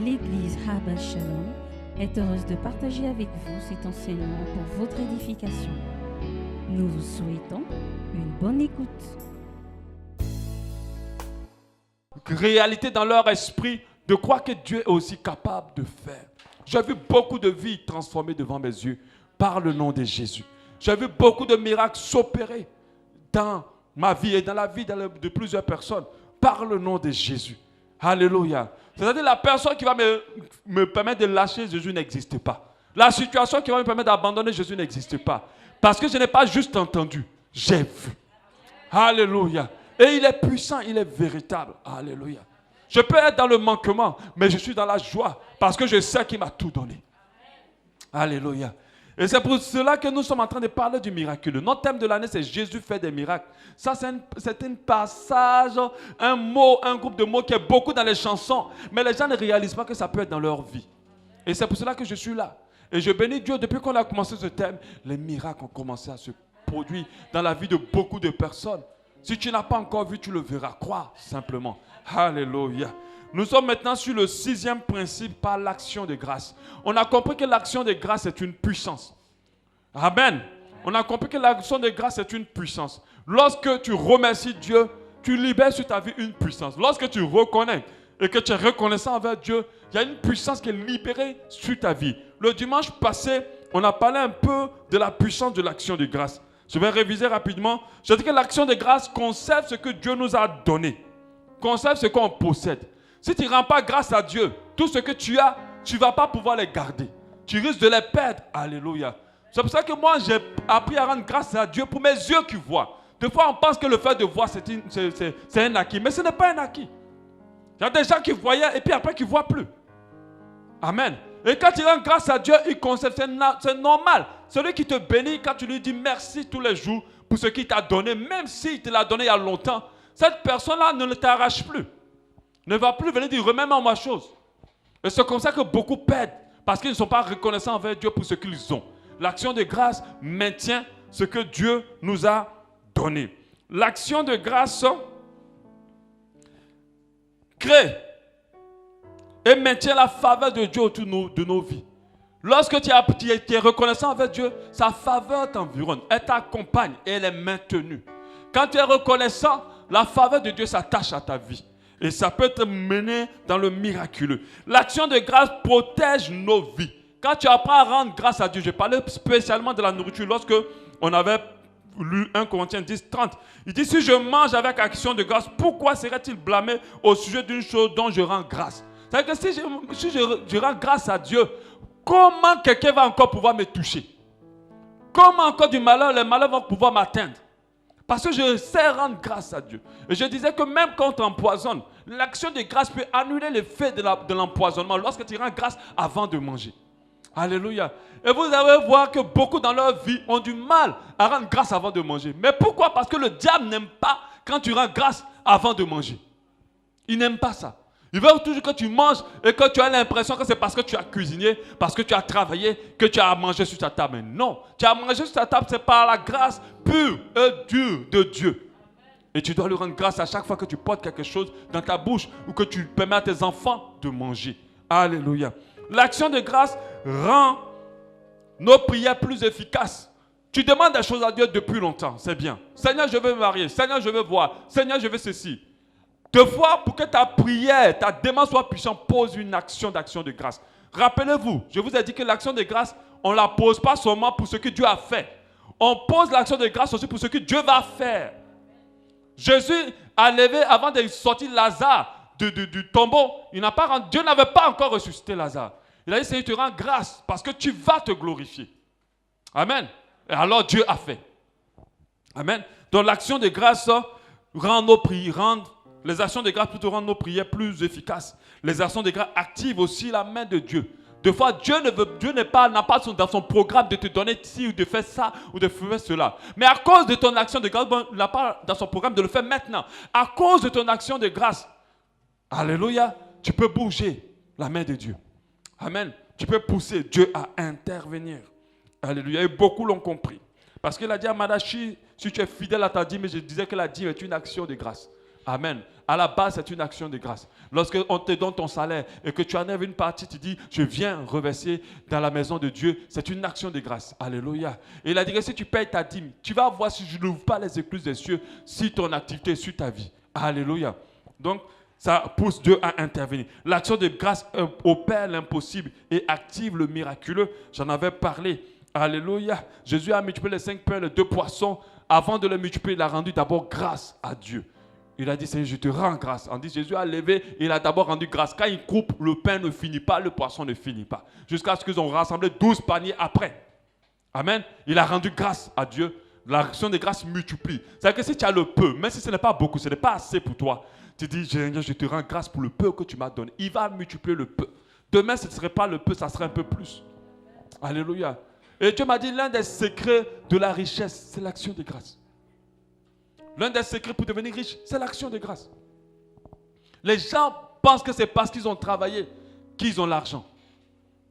L'Église Habal Shalom est heureuse de partager avec vous cet enseignement pour votre édification. Nous vous souhaitons une bonne écoute. Réalité dans leur esprit de croire que Dieu est aussi capable de faire. J'ai vu beaucoup de vies transformées devant mes yeux par le nom de Jésus. J'ai vu beaucoup de miracles s'opérer dans ma vie et dans la vie de plusieurs personnes par le nom de Jésus. Alléluia. C'est-à-dire la personne qui va me permettre de lâcher Jésus n'existe pas. La situation qui va me permettre d'abandonner Jésus n'existe pas. Parce que je n'ai pas juste entendu, j'ai vu. Alléluia. Et il est puissant, il est véritable. Alléluia. Je peux être dans le manquement, mais je suis dans la joie parce que je sais qu'il m'a tout donné. Alléluia. Et c'est pour cela que nous sommes en train de parler du miraculeux. Notre thème de l'année, c'est Jésus fait des miracles. Ça, c'est un passage, un mot, un groupe de mots qui est beaucoup dans les chansons. Mais les gens ne réalisent pas que ça peut être dans leur vie. Et c'est pour cela que je suis là. Et je bénis Dieu, depuis qu'on a commencé ce thème, les miracles ont commencé à se produire dans la vie de beaucoup de personnes. Si tu n'as pas encore vu, tu le verras. Crois simplement. Alléluia. Nous sommes maintenant sur le 6e principe par l'action de grâce. On a compris que l'action de grâce est une puissance. Amen. On a compris que l'action de grâce est une puissance. Lorsque tu remercies Dieu, tu libères sur ta vie une puissance. Lorsque tu reconnais et que tu es reconnaissant envers Dieu, il y a une puissance qui est libérée sur ta vie. Le dimanche passé, on a parlé un peu de la puissance de l'action de grâce. Je vais réviser rapidement. Je dis que l'action de grâce conserve ce que Dieu nous a donné. Conserve ce qu'on possède. Si tu ne rends pas grâce à Dieu, tout ce que tu as, tu ne vas pas pouvoir les garder. Tu risques de les perdre. Alléluia. C'est pour ça que moi, j'ai appris à rendre grâce à Dieu pour mes yeux qui voient. Des fois, on pense que le fait de voir, c'est un acquis. Mais ce n'est pas un acquis. Il y a des gens qui voyaient et puis après qui ne voient plus. Amen. Et quand tu rends grâce à Dieu, il conserve. C'est normal. Celui qui te bénit, quand tu lui dis merci tous les jours pour ce qu'il t'a donné, même s'il te l'a donné il y a longtemps, cette personne-là ne t'arrache plus. Ne va plus venir dire remets-moi ma chose. Et c'est comme ça que beaucoup perdent. Parce qu'ils ne sont pas reconnaissants envers Dieu pour ce qu'ils ont. L'action de grâce maintient ce que Dieu nous a donné. L'action de grâce crée et maintient la faveur de Dieu autour de nos vies. Lorsque tu es reconnaissant envers Dieu, sa faveur t'environne, elle t'accompagne et elle est maintenue. Quand tu es reconnaissant, la faveur de Dieu s'attache à ta vie. Et ça peut te mener dans le miraculeux. L'action de grâce protège nos vies. Quand tu apprends à rendre grâce à Dieu, je parlais spécialement de la nourriture lorsque on avait lu 1 Corinthiens 10, 30. Il dit, si je mange avec action de grâce, pourquoi serait-il blâmé au sujet d'une chose dont je rends grâce? C'est-à-dire que si je rends grâce à Dieu, comment quelqu'un va encore pouvoir me toucher? Comment encore du malheur, les malheurs vont pouvoir m'atteindre? Parce que je sais rendre grâce à Dieu. Et je disais que même quand on t'empoisonne, l'action de grâce peut annuler l'effet de l'empoisonnement lorsque tu rends grâce avant de manger. Alléluia. Et vous allez voir que beaucoup dans leur vie ont du mal à rendre grâce avant de manger. Mais pourquoi? Parce que le diable n'aime pas quand tu rends grâce avant de manger. Il n'aime pas ça. Il veut toujours que tu manges et que tu as l'impression que c'est parce que tu as cuisiné, parce que tu as travaillé, que tu as mangé sur ta table. Mais non, tu as mangé sur ta table, c'est par la grâce pure et dure de Dieu. Et tu dois lui rendre grâce à chaque fois que tu portes quelque chose dans ta bouche ou que tu permets à tes enfants de manger. Alléluia. L'action de grâce rend nos prières plus efficaces. Tu demandes des choses à Dieu depuis longtemps, c'est bien. Seigneur, je veux me marier. Seigneur, je veux voir. Seigneur, je veux ceci. Deux fois, pour que ta prière, ta demande soit puissante, pose une action d'action de grâce. Rappelez-vous, je vous ai dit que l'action de grâce, on ne la pose pas seulement pour ce que Dieu a fait. On pose l'action de grâce aussi pour ce que Dieu va faire. Jésus a levé, avant de sortir Lazare du tombeau, Dieu n'avait pas encore ressuscité Lazare. Il a dit, Seigneur, tu rends grâce parce que tu vas te glorifier. Amen. Et alors Dieu a fait. Amen. Donc l'action de grâce rend nos prières, les actions de grâce plutôt rendent nos prières plus efficaces. Les actions de grâce activent aussi la main de Dieu. Des fois, Dieu n'a pas dans son programme de te donner ci ou de faire ça ou de faire cela. Mais à cause de ton action de grâce, il n'a pas dans son programme de le faire maintenant. À cause de ton action de grâce, alléluia, tu peux bouger la main de Dieu. Amen. Tu peux pousser Dieu à intervenir. Alléluia. Et beaucoup l'ont compris. Parce qu'il a dit à Madachi, si tu es fidèle à ta dîme, je disais que la dîme est une action de grâce. Amen. À la base, c'est une action de grâce. Lorsqu'on te donne ton salaire et que tu enlèves une partie, tu dis, je viens reverser dans la maison de Dieu, c'est une action de grâce. Alléluia. Et il a dit que si tu payes ta dîme, tu vas voir si je n'ouvre pas les écluses des cieux, si ton activité est sur ta vie. Alléluia. Donc, ça pousse Dieu à intervenir. L'action de grâce opère l'impossible et active le miraculeux. J'en avais parlé. Alléluia. Jésus a multiplié les 5 pains et les 2 poissons. Avant de les multiplier, il a rendu d'abord grâce à Dieu. Il a dit, Seigneur, je te rends grâce. On dit, Jésus a levé, il a d'abord rendu grâce. Quand il coupe, le pain ne finit pas, le poisson ne finit pas. Jusqu'à ce qu'ils ont rassemblé 12 paniers après. Amen. Il a rendu grâce à Dieu. L'action de grâce multiplie. C'est-à-dire que si tu as le peu, même si ce n'est pas beaucoup, ce n'est pas assez pour toi, tu dis, Seigneur, je te rends grâce pour le peu que tu m'as donné. Il va multiplier le peu. Demain, ce ne serait pas le peu, ça serait un peu plus. Alléluia. Et Dieu m'a dit, l'un des secrets de la richesse, c'est l'action de grâce. L'un des secrets pour devenir riche, c'est l'action de grâce. Les gens pensent que c'est parce qu'ils ont travaillé qu'ils ont l'argent.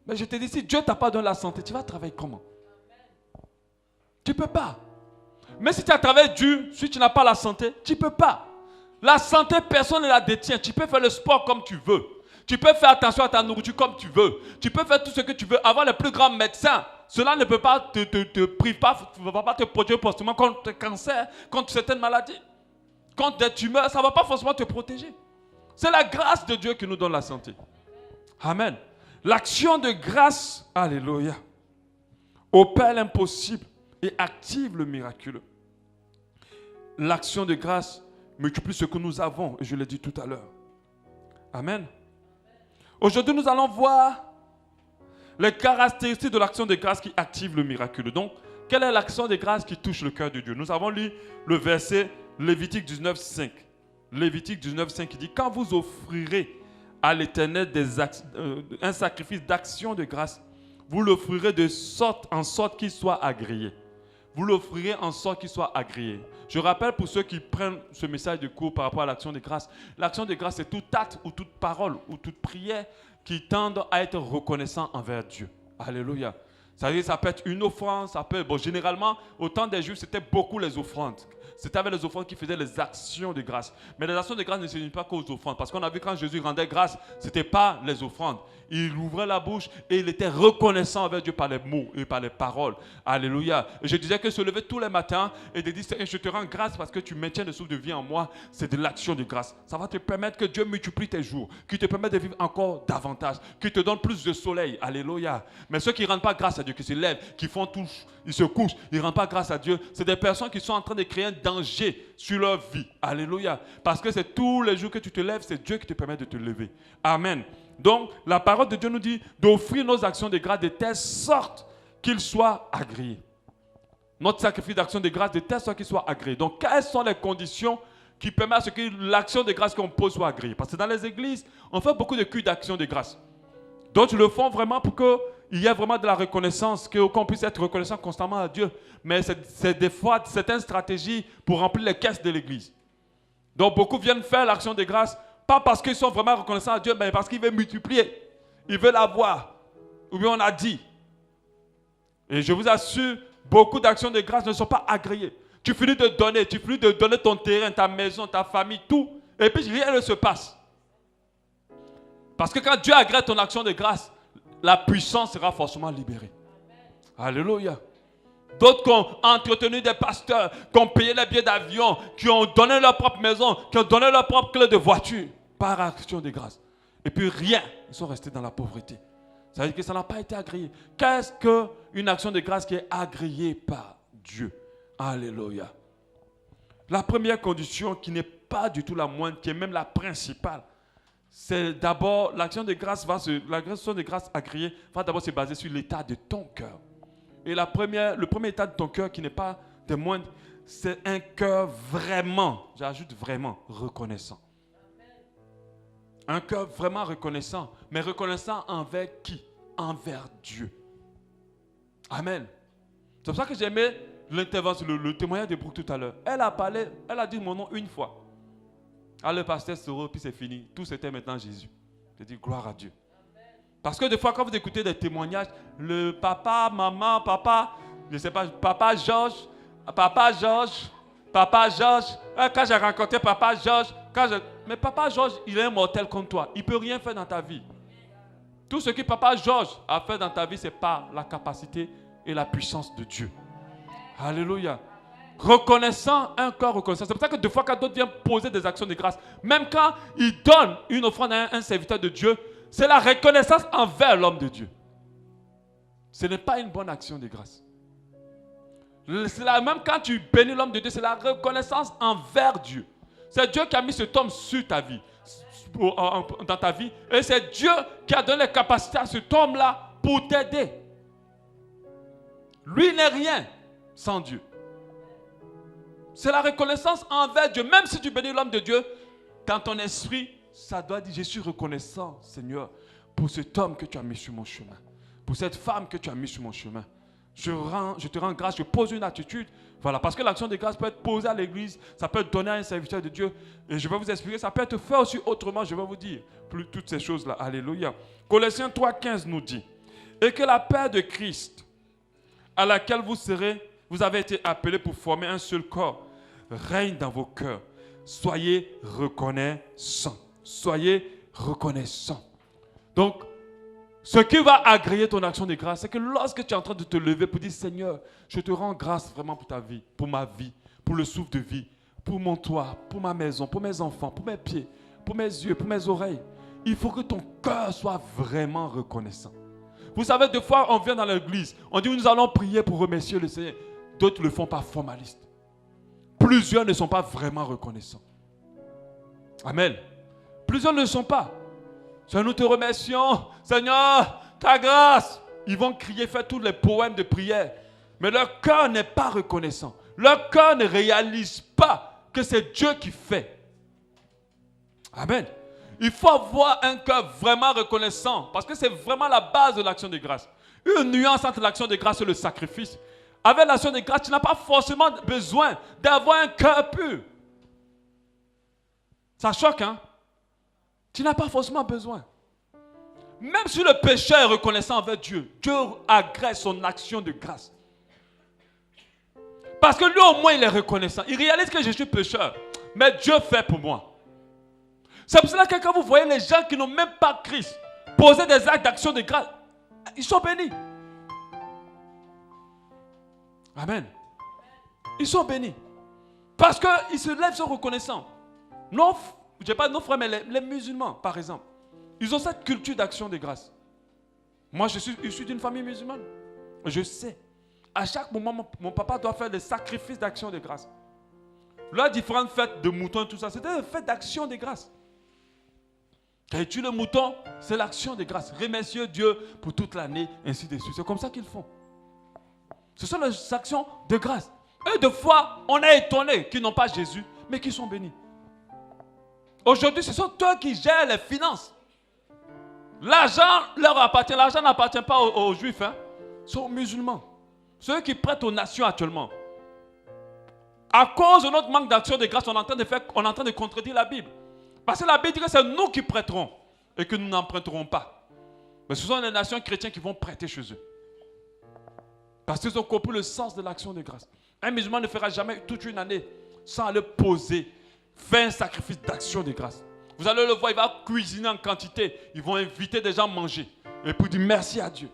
Mais je te dis, si Dieu ne t'a pas donné la santé, tu vas travailler comment? Tu ne peux pas. Mais si tu as travaillé dur, si tu n'as pas la santé, tu ne peux pas. La santé, personne ne la détient. Tu peux faire le sport comme tu veux. Tu peux faire attention à ta nourriture comme tu veux. Tu peux faire tout ce que tu veux. Avoir les plus grands médecins, cela ne peut pas te priver, ne va pas te protéger forcément contre le cancer, contre certaines maladies, contre des tumeurs. Ça ne va pas forcément te protéger. C'est la grâce de Dieu qui nous donne la santé. Amen. L'action de grâce, alléluia, opère l'impossible et active le miraculeux. L'action de grâce multiplie ce que nous avons, et je l'ai dit tout à l'heure. Amen. Aujourd'hui, nous allons voir les caractéristiques de l'action de grâce qui active le miraculeux. Donc, quelle est l'action de grâce qui touche le cœur de Dieu? Nous avons lu le verset Lévitique 19.5. Lévitique 19.5 qui dit, quand vous offrirez à l'Éternel un sacrifice d'action de grâce, vous l'offrirez en sorte qu'il soit agréé. Vous l'offrirez en sorte qu'il soit agréé. Je rappelle pour ceux qui prennent ce message de cours par rapport à l'action de grâce. L'action de grâce, c'est tout acte ou toute parole ou toute prière qui tendent à être reconnaissant envers Dieu. Alléluia. Ça peut être une offrande, généralement, au temps des Juifs, c'était beaucoup les offrandes. C'était avec les offrandes qui faisaient les actions de grâce. Mais les actions de grâce ne se limitent pas qu'aux offrandes. Parce qu'on a vu quand Jésus rendait grâce, ce n'était pas les offrandes. Il ouvrait la bouche et il était reconnaissant avec Dieu par les mots et par les paroles. Alléluia. Et je disais que se lever tous les matins et de dire, je te rends grâce parce que tu maintiens le souffle de vie en moi, c'est de l'action de grâce. Ça va te permettre que Dieu multiplie tes jours, qu'il te permette de vivre encore davantage, qu'il te donne plus de soleil. Alléluia. Mais ceux qui ne rendent pas grâce à Dieu, qui se lèvent, qui font tout, ils se couchent, ils ne rendent pas grâce à Dieu, c'est des personnes qui sont en train de créer un danger sur leur vie. Alléluia. Parce que c'est tous les jours que tu te lèves, c'est Dieu qui te permet de te lever. Amen. Donc, la parole de Dieu nous dit d'offrir nos actions de grâce de telle sorte qu'ils soient agréés. Notre sacrifice d'action de grâce de telle sorte qu'il soit agréé. Donc, quelles sont les conditions qui permettent à ce que l'action de grâce qu'on pose soit agréée? Parce que dans les églises, on fait beaucoup de cultes d'action de grâce. D'autres le font vraiment pour qu'il y ait vraiment de la reconnaissance, qu'on puisse être reconnaissant constamment à Dieu. Mais c'est des fois certaines stratégies pour remplir les caisses de l'église. Donc, beaucoup viennent faire l'action de grâce, pas parce qu'ils sont vraiment reconnaissants à Dieu, mais parce qu'ils veulent multiplier. Ils veulent avoir. Ou bien on a dit. Et je vous assure, beaucoup d'actions de grâce ne sont pas agréées. Tu finis de donner ton terrain, ta maison, ta famille, tout. Et puis rien ne se passe. Parce que quand Dieu agrée ton action de grâce, la puissance sera forcément libérée. Alléluia. D'autres qui ont entretenu des pasteurs, qui ont payé les billets d'avion, qui ont donné leur propre maison, qui ont donné leur propre clé de voiture, par action de grâce. Et puis rien, ils sont restés dans la pauvreté. Ça veut dire que ça n'a pas été agréé. Qu'est-ce qu'une action de grâce qui est agréée par Dieu? Alléluia. La première condition qui n'est pas du tout la moindre, qui est même la principale, c'est d'abord l'action de grâce agréée va d'abord se baser sur l'état de ton cœur. Et le premier état de ton cœur qui n'est pas des moindres, c'est un cœur vraiment, j'ajoute vraiment, reconnaissant. Un cœur vraiment reconnaissant. Mais reconnaissant envers qui? Envers Dieu. Amen. C'est pour ça que j'aimais l'intervention, le témoignage de Brooke tout à l'heure. Elle a dit mon nom une fois. Ah, le pasteur Soro, puis c'est fini. Tout c'était maintenant Jésus. Je dis gloire à Dieu. Parce que des fois, quand vous écoutez des témoignages, le papa, maman, papa, je ne sais pas, papa Georges, quand j'ai rencontré papa Georges, Mais papa Georges, il est un mortel comme toi. Il ne peut rien faire dans ta vie. Tout ce que papa Georges a fait dans ta vie, c'est par la capacité et la puissance de Dieu. Alléluia. Reconnaissant, un cœur reconnaissant. C'est pour ça que des fois, quand d'autres viennent poser des actions de grâce, même quand ils donnent une offrande à un serviteur de Dieu, c'est la reconnaissance envers l'homme de Dieu. Ce n'est pas une bonne action de grâce. Même quand tu bénis l'homme de Dieu, c'est la reconnaissance envers Dieu. C'est Dieu qui a mis cet homme sur ta vie, dans ta vie. Et c'est Dieu qui a donné les capacités à cet homme-là pour t'aider. Lui n'est rien sans Dieu. C'est la reconnaissance envers Dieu. Même si tu bénis l'homme de Dieu, dans ton esprit, ça doit dire, je suis reconnaissant, Seigneur, pour cet homme que tu as mis sur mon chemin. Pour cette femme que tu as mis sur mon chemin. Je te rends grâce, je pose une attitude. Voilà, parce que l'action de grâce peut être posée à l'église, ça peut être donné à un serviteur de Dieu. Et je vais vous expliquer, ça peut être fait aussi autrement, je vais vous dire plus toutes ces choses-là. Alléluia. Colossiens 3,15 nous dit, et que la paix de Christ, à laquelle vous avez été appelés pour former un seul corps, règne dans vos cœurs. Soyez reconnaissants. Soyez reconnaissants. Donc, ce qui va agréer ton action de grâce, c'est que lorsque tu es en train de te lever pour dire, Seigneur, je te rends grâce vraiment pour ta vie, pour ma vie, pour le souffle de vie, pour mon toit, pour ma maison, pour mes enfants, pour mes pieds, pour mes yeux, pour mes oreilles. Il faut que ton cœur soit vraiment reconnaissant. Vous savez, des fois, on vient dans l'église, on dit, nous allons prier pour remercier le Seigneur. D'autres le font par formalistes. Plusieurs ne sont pas vraiment reconnaissants. Amen. Plusieurs ne le sont pas. Seigneur, nous te remercions. Seigneur, ta grâce. Ils vont crier, faire tous les poèmes de prière. Mais leur cœur n'est pas reconnaissant. Leur cœur ne réalise pas que c'est Dieu qui fait. Amen. Il faut avoir un cœur vraiment reconnaissant. Parce que c'est vraiment la base de l'action de grâce. Une nuance entre l'action de grâce et le sacrifice. Avec l'action de grâce, tu n'as pas forcément besoin d'avoir un cœur pur. Ça choque, hein? Tu n'as pas forcément besoin. Même si le pécheur est reconnaissant envers Dieu, Dieu agrée son action de grâce. Parce que lui au moins il est reconnaissant. Il réalise que je suis pécheur. Mais Dieu fait pour moi. C'est pour cela que quand vous voyez les gens qui n'ont même pas Christ poser des actes d'action de grâce, ils sont bénis. Amen. Ils sont bénis. Parce qu'ils se lèvent, ils sont reconnaissants. Je ne dis pas nos frères, mais les musulmans, par exemple, ils ont cette culture d'action de grâce. Moi, je suis issu d'une famille musulmane. Je sais. À chaque moment, mon papa doit faire des sacrifices d'action de grâce. Là, différentes fêtes de moutons et tout ça, c'était des fêtes d'action de grâce. Quand ils tuent le mouton, c'est l'action de grâce. Remercier Dieu pour toute l'année, ainsi de suite. C'est comme ça qu'ils font. Ce sont les actions de grâce. Et des fois, on est étonné qu'ils n'ont pas Jésus, mais qu'ils sont bénis. Aujourd'hui, ce sont eux qui gèrent les finances. L'argent leur appartient. L'argent n'appartient pas aux Juifs. Hein. Ce sont aux musulmans. Ceux qui prêtent aux nations actuellement. À cause de notre manque d'action de grâce, on est en train de contredire la Bible. Parce que la Bible dit que c'est nous qui prêterons et que nous n'emprunterons pas. Mais ce sont les nations chrétiennes qui vont prêter chez eux. Parce qu'ils ont compris le sens de l'action de grâce. Un musulman ne fera jamais toute une année sans aller poser, faire un sacrifice d'action de grâce. Vous allez le voir, il va cuisiner en quantité. Ils vont inviter des gens à manger. Et pour dire merci à Dieu.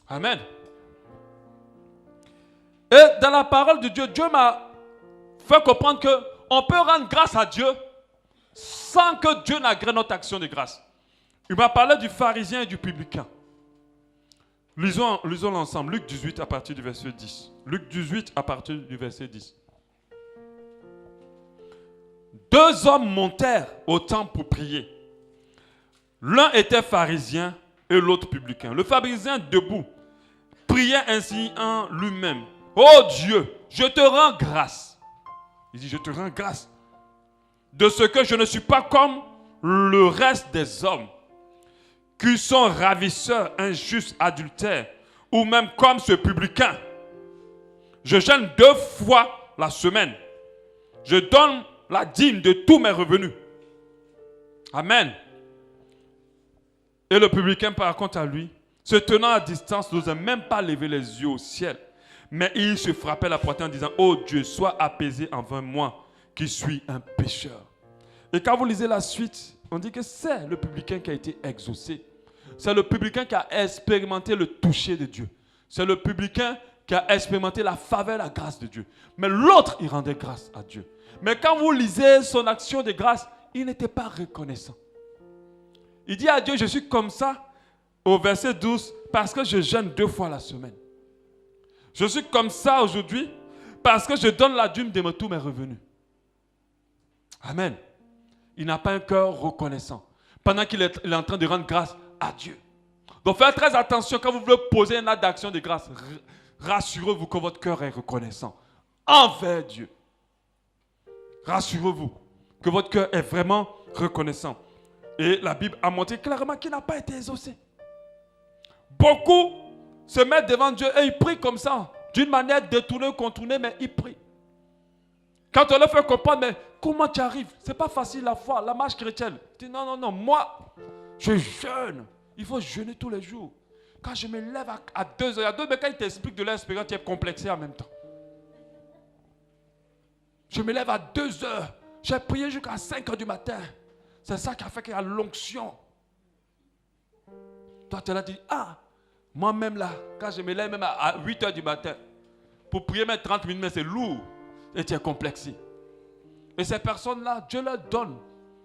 Amen. Et dans la parole de Dieu, Dieu m'a fait comprendre qu'on peut rendre grâce à Dieu sans que Dieu n'agrée notre action de grâce. Il m'a parlé du pharisien et du publicain. Lisons ensemble. Luc 18 à partir du verset 10. Luc 18 à partir du verset 10. Deux hommes montèrent au temple pour prier. L'un était pharisien et l'autre publicain. Le pharisien debout priait ainsi en lui-même. Oh Dieu, je te rends grâce. Il dit, je te rends grâce de ce que je ne suis pas comme le reste des hommes qui sont ravisseurs, injustes, adultères, ou même comme ce publicain. Je jeûne 2 fois la semaine. Je donne la dîme de tous mes revenus. Amen. Et le publicain, par contre, à lui, se tenant à distance, n'osait même pas lever les yeux au ciel. Mais il se frappait la poitrine en disant, oh Dieu, sois apaisé envers moi, qui suis un pécheur. Et quand vous lisez la suite, on dit que c'est le publicain qui a été exaucé. C'est le publicain qui a expérimenté le toucher de Dieu. C'est le publicain qui a expérimenté la faveur, la grâce de Dieu. Mais l'autre, il rendait grâce à Dieu. Mais quand vous lisez son action de grâce, il n'était pas reconnaissant. Il dit à Dieu, je suis comme ça, au verset 12, parce que je jeûne 2 fois la semaine. Je suis comme ça aujourd'hui, parce que je donne la dîme de tous mes revenus. Amen. Il n'a pas un cœur reconnaissant. Pendant qu'il est en train de rendre grâce à Dieu. Donc faites très attention quand vous voulez poser un acte d'action de grâce. Rassurez-vous que votre cœur est reconnaissant envers Dieu. Rassurez-vous que votre cœur est vraiment reconnaissant. Et la Bible a montré clairement qu'il n'a pas été exaucé. Beaucoup se mettent devant Dieu et ils prient comme ça, d'une manière détournée ou contournée, mais ils prient. Quand on leur fait comprendre, mais comment tu arrives? C'est pas facile la foi, la marche chrétienne. Tu dis non, moi, je jeûne. Il faut jeûner tous les jours. Quand je me lève à 2 heures, il y a d'autres, mais quand ils t'expliquent de l'expérience, tu es complexé en même temps. Je me lève à 2 heures. J'ai prié jusqu'à 5 heures du matin. C'est ça qui a fait qu'il y a l'onction. Toi, tu as dit, moi-même là, quand je me lève même à 8 heures du matin, pour prier même 30 minutes, mais c'est lourd. Et tu es complexé. Et ces personnes-là, Dieu leur donne.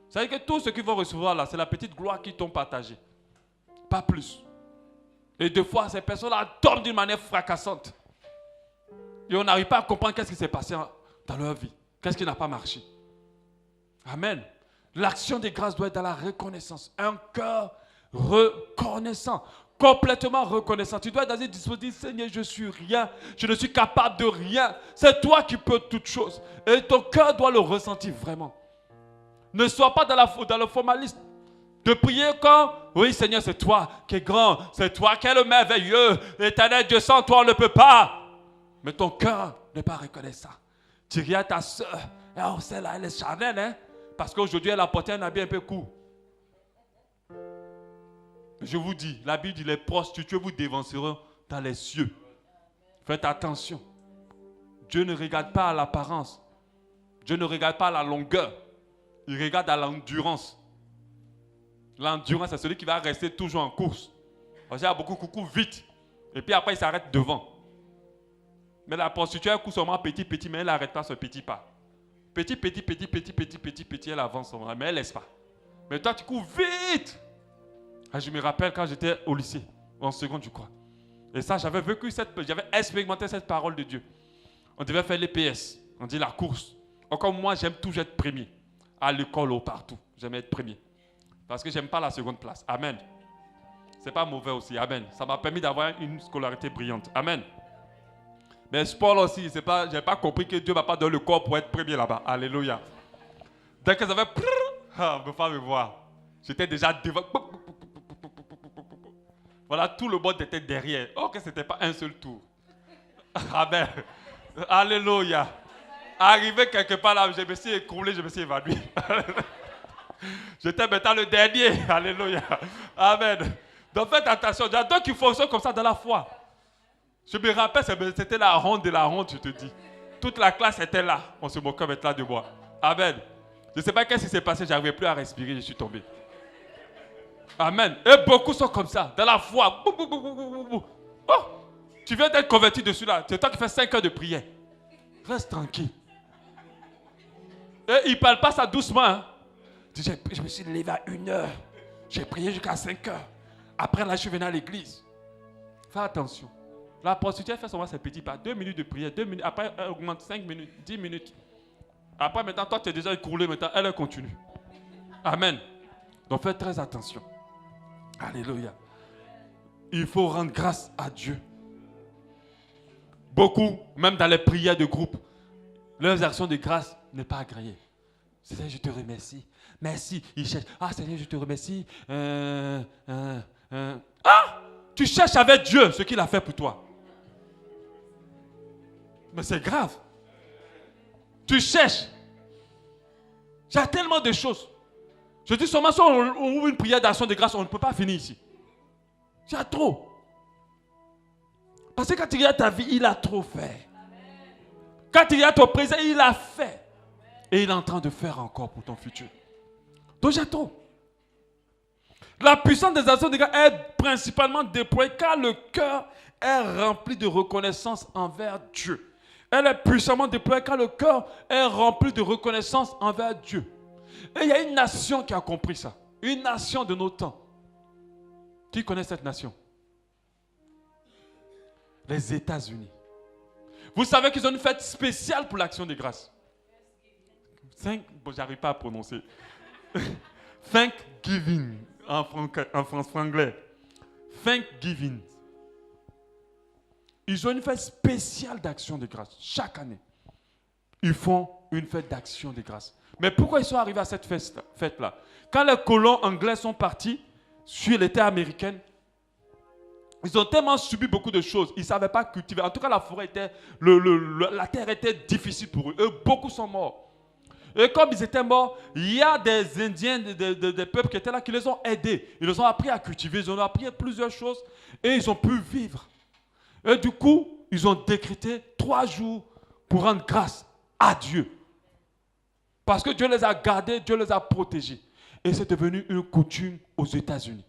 Ça veut dire que tout ce qu'ils vont recevoir là, c'est la petite gloire qu'ils t'ont partagée. Pas plus. Et 2 fois, ces personnes-là tombent d'une manière fracassante. Et on n'arrive pas à comprendre qu'est-ce qui s'est passé dans leur vie. Qu'est-ce qui n'a pas marché. Amen. L'action des grâces doit être dans la reconnaissance. Un cœur reconnaissant. Complètement reconnaissant. Tu dois être dans une disposition, Seigneur, je suis rien. Je ne suis capable de rien. C'est toi qui peux toutes choses. Et ton cœur doit le ressentir vraiment. Ne sois pas dans le formalisme. De prier quand, oui Seigneur, c'est toi qui es grand. C'est toi qui es le merveilleux. L'éternel Dieu, sans toi on ne peut pas. Mais ton cœur n'est pas reconnaissant. Tu regardes ta soeur. Oh, celle-là, elle est charnelle, hein? Parce qu'aujourd'hui, elle a porté un habit un peu court. Je vous dis, la Bible dit, les prostituées vous dévanceront dans les cieux. Faites attention. Dieu ne regarde pas à l'apparence. Dieu ne regarde pas à la longueur. Il regarde à l'endurance. L'endurance, c'est celui qui va rester toujours en course. Parce qu'il y a beaucoup qui courent vite. Et puis après, il s'arrête devant. Mais la prostituée, elle court seulement petit, mais elle n'arrête pas ce petit pas. Petit, elle avance, mais elle ne laisse pas. Mais toi, tu cours vite. Je me rappelle quand j'étais au lycée, en seconde, je crois. Et ça, j'avais expérimenté cette parole de Dieu. On devait faire l'EPS, on dit la course. Encore moi, j'aime toujours être premier. À l'école ou partout, j'aime être premier. Parce que je n'aime pas la seconde place. Amen. Ce n'est pas mauvais aussi. Amen. Ça m'a permis d'avoir une scolarité brillante. Amen. Mais sport aussi, je n'ai pas compris que Dieu ne m'a pas donné le corps pour être premier là-bas. Alléluia. Dès que j'avais... ne peut pas me voir. J'étais déjà devant. Voilà, tout le monde était derrière. Oh, que ce n'était pas un seul tour. Amen. Alléluia. Arrivé quelque part là, je me suis écroulé, je me suis évanoui. J'étais maintenant le dernier. Alléluia. Amen. Donc faites attention. Il y a d'autres qui fonctionnent comme ça dans la foi. Je me rappelle, c'était la honte de la honte, je te dis. Toute la classe était là. On se moquait maintenant de moi. Amen. Je ne sais pas qu'est-ce qui s'est passé. Je n'arrivais plus à respirer. Je suis tombé. Amen. Et beaucoup sont comme ça. Dans la foi. Oh, tu viens d'être converti dessus là. C'est toi qui fais 5 heures de prière. Reste tranquille. Et il ne parle pas ça doucement. Hein. Je me suis levé à 1 heure. J'ai prié jusqu'à 5 heures. Après là, je suis venu à l'église. Fais attention. La prostituée fait seulement ses petits pas. 2 minutes de prière, 2 minutes. Après, elle augmente 5 minutes, 10 minutes. Après, maintenant, toi, tu es déjà écroulé. Maintenant, elle continue. Amen. Donc, faites très attention. Alléluia. Il faut rendre grâce à Dieu. Beaucoup, même dans les prières de groupe, leurs actions de grâce n'est pas agréée. Seigneur, je te remercie. Merci. Il cherche. Seigneur, je te remercie. Tu cherches avec Dieu ce qu'il a fait pour toi. Mais c'est grave. Tu cherches. Il y a tellement de choses. Je dis seulement si on ouvre une prière d'action de grâce, on ne peut pas finir ici. Il y a trop. Parce que quand tu regardes ta vie, il a trop fait. Quand tu regardes ton présent, il a fait. Et il est en train de faire encore pour ton futur. Donc j'attends. La puissance des actions de grâce est principalement déployée car le cœur est rempli de reconnaissance envers Dieu. Elle est puissamment déployée car le cœur est rempli de reconnaissance envers Dieu. Et il y a une nation qui a compris ça. Une nation de nos temps. Qui connaît cette nation? Les États-Unis. Vous savez qu'ils ont une fête spéciale pour l'action de grâce. Bon, j'arrive pas à prononcer. Thanksgiving en franglais. Thanksgiving. Ils ont une fête spéciale d'action de grâce. Chaque année, ils font une fête d'action de grâce. Mais pourquoi ils sont arrivés à cette fête-là? Quand les colons anglais sont partis sur les terres américaines, ils ont tellement subi beaucoup de choses. Ils ne savaient pas cultiver. En tout cas, la forêt était, la terre était difficile pour eux. Beaucoup sont morts. Et comme ils étaient morts, il y a des Indiens, des peuples qui étaient là, qui les ont aidés. Ils les ont appris à cultiver, ils ont appris plusieurs choses et ils ont pu vivre. Et du coup, ils ont décrété 3 jours pour rendre grâce à Dieu. Parce que Dieu les a gardés, Dieu les a protégés. Et c'est devenu une coutume aux États-Unis.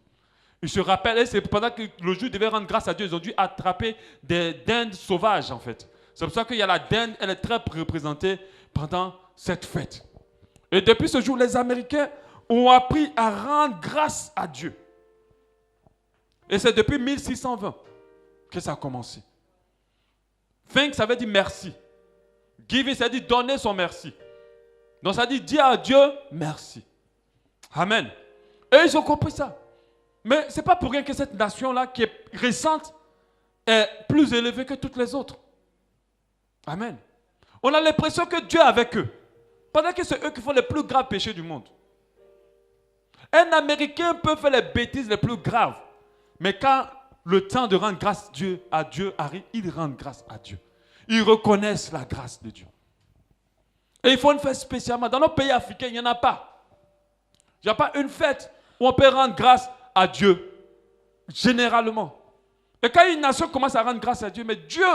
Ils se rappellent, et c'est pendant que le jour devait rendre grâce à Dieu, ils ont dû attraper des dindes sauvages en fait. C'est pour ça qu'il y a la dinde, elle est très représentée pendant cette fête. Et depuis ce jour, les Américains ont appris à rendre grâce à Dieu. Et c'est depuis 1620 que ça a commencé. Thank, ça veut dire merci. Giving, ça veut dire donner son merci. Donc ça dit dire à Dieu merci. Amen. Et ils ont compris ça. Mais ce n'est pas pour rien que cette nation-là, qui est récente, est plus élevée que toutes les autres. Amen. On a l'impression que Dieu est avec eux. Pendant que c'est eux qui font les plus graves péchés du monde. Un Américain peut faire les bêtises les plus graves. Mais quand le temps de rendre grâce à Dieu arrive, ils rendent grâce à Dieu. Ils reconnaissent la grâce de Dieu. Et il faut une fête spécialement. Dans nos pays africains, il n'y en a pas. Il n'y a pas une fête où on peut rendre grâce à Dieu. Généralement. Et quand une nation commence à rendre grâce à Dieu, mais Dieu,